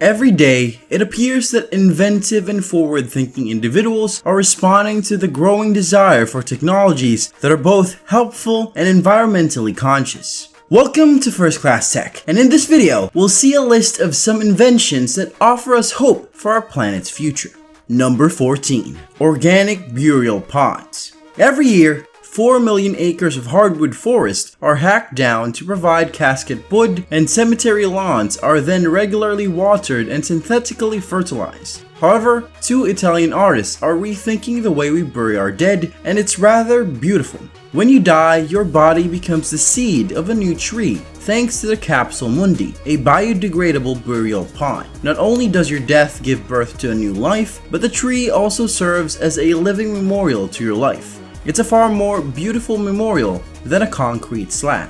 Every day, it appears that inventive and forward-thinking individuals are responding to the growing desire for technologies that are both helpful and environmentally conscious. Welcome to First Class Tech, and in this video, we'll see a list of some inventions that offer us hope for our planet's future. Number 14. Organic burial pods. Every year, 4 million acres of hardwood forest are hacked down to provide casket wood, and cemetery lawns are then regularly watered and synthetically fertilized. However, two Italian artists are rethinking the way we bury our dead, and it's rather beautiful. When you die, your body becomes the seed of a new tree, thanks to the Capsule Mundi, a biodegradable burial pod. Not only does your death give birth to a new life, but the tree also serves as a living memorial to your life. It's a far more beautiful memorial than a concrete slab.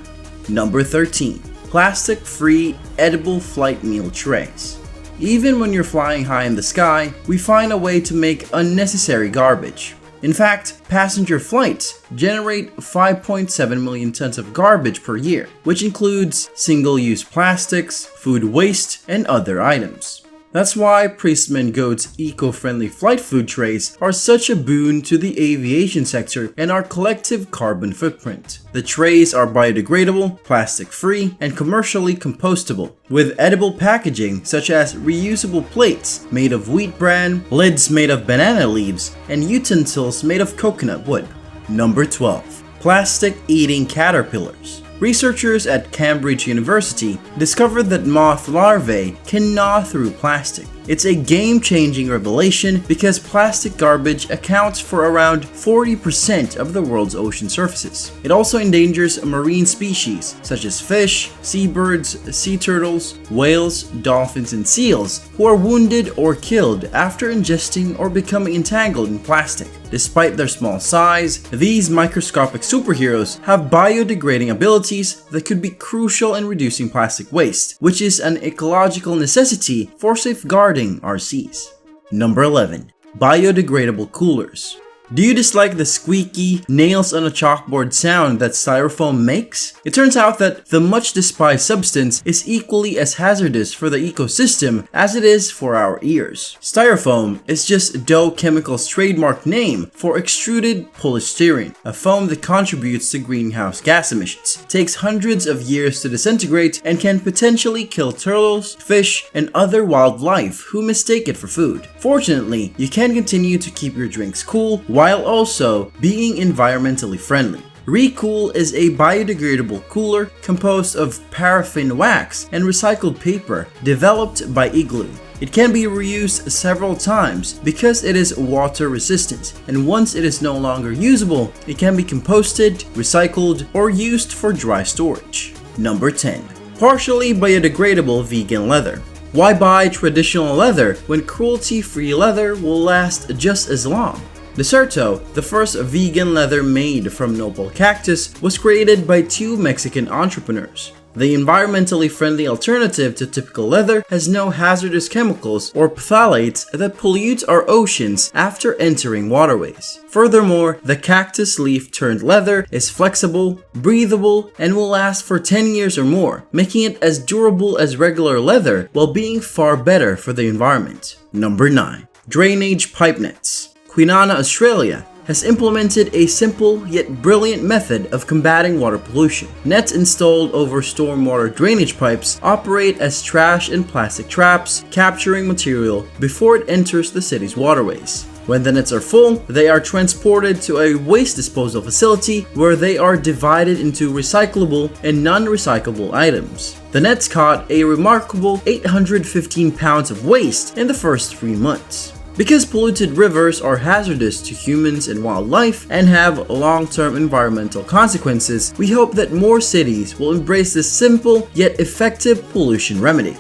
Number 13. Plastic-free edible flight meal trays. Even when you're flying high in the sky, we find a way to make unnecessary garbage. In fact, passenger flights generate 5.7 million tons of garbage per year, which includes single-use plastics, food waste, and other items. That's why Priestman Goat's eco-friendly flight food trays are such a boon to the aviation sector and our collective carbon footprint. The trays are biodegradable, plastic-free, and commercially compostable, with edible packaging such as reusable plates made of wheat bran, lids made of banana leaves, and utensils made of coconut wood. Number 12. Plastic-eating caterpillars. Researchers at Cambridge University discovered that moth larvae can gnaw through plastic. It's a game-changing revelation because plastic garbage accounts for around 40% of the world's ocean surfaces. It also endangers marine species such as fish, seabirds, sea turtles, whales, dolphins, and seals who are wounded or killed after ingesting or becoming entangled in plastic. Despite their small size, these microscopic superheroes have biodegrading abilities that could be crucial in reducing plastic waste, which is an ecological necessity for safeguarding our seas. Number 11. Biodegradable coolers. Do you dislike the squeaky, nails on a chalkboard sound that styrofoam makes? It turns out that the much despised substance is equally as hazardous for the ecosystem as it is for our ears. Styrofoam is just Dow Chemical's trademark name for extruded polystyrene, a foam that contributes to greenhouse gas emissions, takes hundreds of years to disintegrate, and can potentially kill turtles, fish, and other wildlife who mistake it for food. Fortunately, you can continue to keep your drinks cool while also being environmentally friendly. Recool is a biodegradable cooler composed of paraffin wax and recycled paper developed by Igloo. It can be reused several times because it is water resistant, and once it is no longer usable, it can be composted, recycled, or used for dry storage. Number 10. Partially biodegradable vegan leather. Why buy traditional leather when cruelty-free leather will last just as long? Deserto, the first vegan leather made from nopal cactus, was created by two Mexican entrepreneurs. The environmentally friendly alternative to typical leather has no hazardous chemicals or phthalates that pollute our oceans after entering waterways. Furthermore, the cactus leaf-turned leather is flexible, breathable, and will last for 10 years or more, making it as durable as regular leather while being far better for the environment. Number 9. Drainage pipe nets. Kwinana, Australia has implemented a simple yet brilliant method of combating water pollution. Nets installed over stormwater drainage pipes operate as trash and plastic traps, capturing material before it enters the city's waterways. When the nets are full, they are transported to a waste disposal facility where they are divided into recyclable and non-recyclable items. The nets caught a remarkable 815 pounds of waste in the first 3 months. Because polluted rivers are hazardous to humans and wildlife and have long-term environmental consequences, we hope that more cities will embrace this simple yet effective pollution remedy.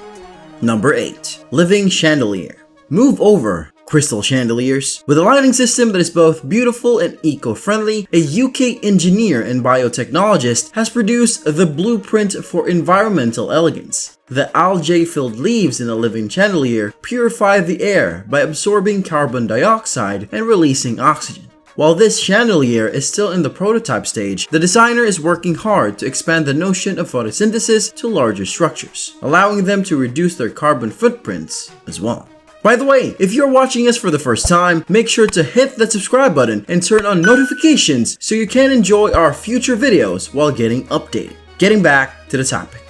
Number 8. Living chandelier. Move over, crystal chandeliers. With a lighting system that is both beautiful and eco-friendly, a UK engineer and biotechnologist has produced the blueprint for environmental elegance. The algae-filled leaves in a living chandelier purify the air by absorbing carbon dioxide and releasing oxygen. While this chandelier is still in the prototype stage, the designer is working hard to expand the notion of photosynthesis to larger structures, allowing them to reduce their carbon footprints as well. By the way, if you're watching us for the first time, make sure to hit that subscribe button and turn on notifications so you can enjoy our future videos while getting updated. Getting back to the topic.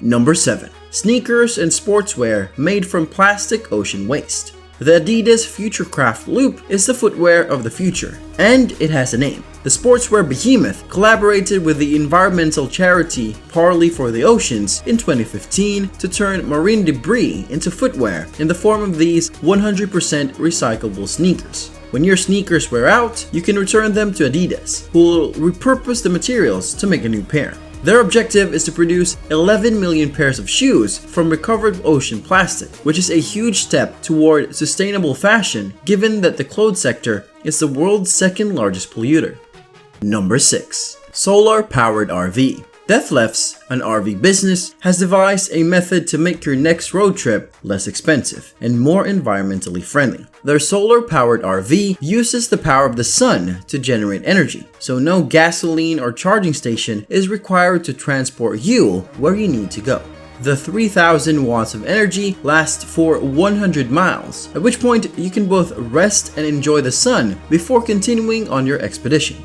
Number 7. Sneakers and sportswear made from plastic ocean waste. The Adidas Futurecraft Loop is the footwear of the future, and it has a name. The sportswear behemoth collaborated with the environmental charity Parley for the Oceans in 2015 to turn marine debris into footwear in the form of these 100% recyclable sneakers. When your sneakers wear out, you can return them to Adidas, who will repurpose the materials to make a new pair. Their objective is to produce 11 million pairs of shoes from recovered ocean plastic, which is a huge step toward sustainable fashion given that the clothes sector is the world's second largest polluter. Number 6. Solar-powered RV. Deathlefts, an RV business, has devised a method to make your next road trip less expensive and more environmentally friendly. Their solar-powered RV uses the power of the sun to generate energy, so no gasoline or charging station is required to transport you where you need to go. The 3,000 watts of energy lasts for 100 miles, at which point you can both rest and enjoy the sun before continuing on your expedition.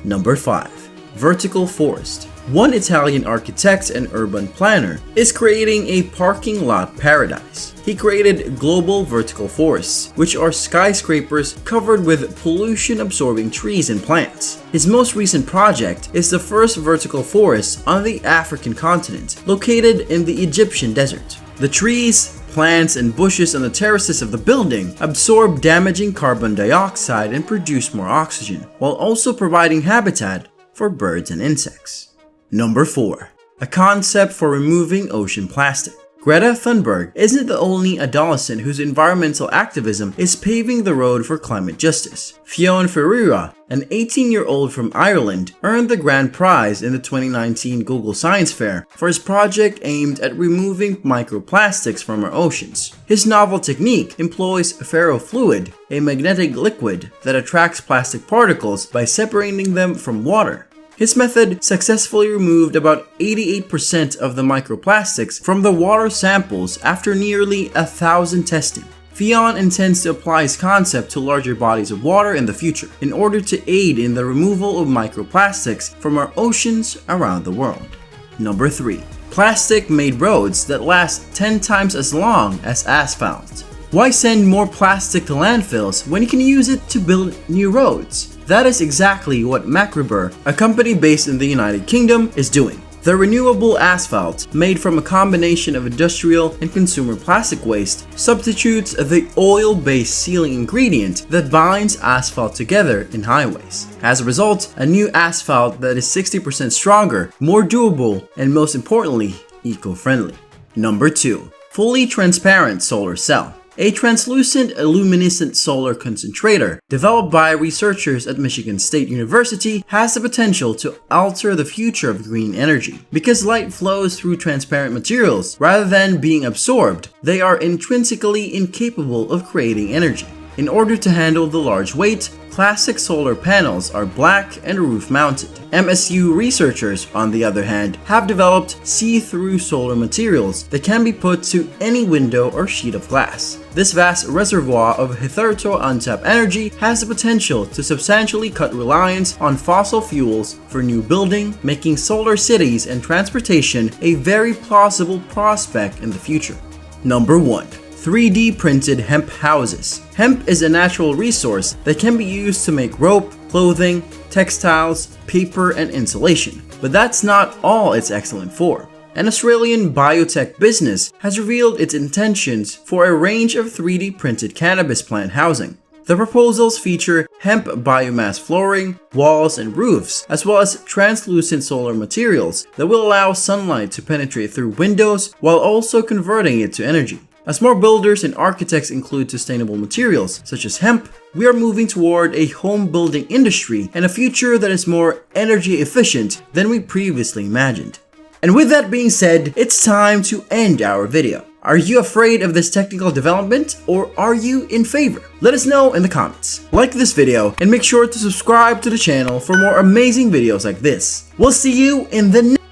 Number 5. Vertical forest. One Italian architect and urban planner is creating a parking lot paradise. He created global vertical forests, which are skyscrapers covered with pollution-absorbing trees and plants. His most recent project is the first vertical forest on the African continent, located in the Egyptian desert. The trees, plants, and bushes on the terraces of the building absorb damaging carbon dioxide and produce more oxygen, while also providing habitat for birds and insects. Number 4. A concept for removing ocean plastic. Greta Thunberg isn't the only adolescent whose environmental activism is paving the road for climate justice. Fionn Ferreira, an 18-year-old from Ireland, earned the grand prize in the 2019 Google Science Fair for his project aimed at removing microplastics from our oceans. His novel technique employs ferrofluid, a magnetic liquid that attracts plastic particles by separating them from water. His method successfully removed about 88% of the microplastics from the water samples after nearly 1,000 testing. Fionn intends to apply his concept to larger bodies of water in the future in order to aid in the removal of microplastics from our oceans around the world. Number 3. Plastic-made roads that last 10 times as long as asphalt. Why send more plastic to landfills when you can use it to build new roads? That is exactly what Macrobur, a company based in the United Kingdom, is doing. The renewable asphalt, made from a combination of industrial and consumer plastic waste, substitutes the oil-based sealing ingredient that binds asphalt together in highways. As a result, a new asphalt that is 60% stronger, more durable, and most importantly, eco-friendly. Number 2. Fully transparent solar cell. A translucent luminescent solar concentrator developed by researchers at Michigan State University has the potential to alter the future of green energy. Because light flows through transparent materials rather than being absorbed, they are intrinsically incapable of creating energy. In order to handle the large weight, classic solar panels are black and roof-mounted. MSU researchers, on the other hand, have developed see-through solar materials that can be put to any window or sheet of glass. This vast reservoir of hitherto untapped energy has the potential to substantially cut reliance on fossil fuels for new building, making solar cities and transportation a very plausible prospect in the future. Number 1. 3D printed hemp houses. Hemp is a natural resource that can be used to make rope, clothing, textiles, paper, and insulation. But that's not all it's excellent for. An Australian biotech business has revealed its intentions for a range of 3D printed cannabis plant housing. The proposals feature hemp biomass flooring, walls, and roofs, as well as translucent solar materials that will allow sunlight to penetrate through windows while also converting it to energy. As more builders and architects include sustainable materials such as hemp, we are moving toward a home building industry and a future that is more energy efficient than we previously imagined. And with that being said, it's time to end our video. Are you afraid of this technical development, or are you in favor? Let us know in the comments. Like this video and make sure to subscribe to the channel for more amazing videos like this. We'll see you in the next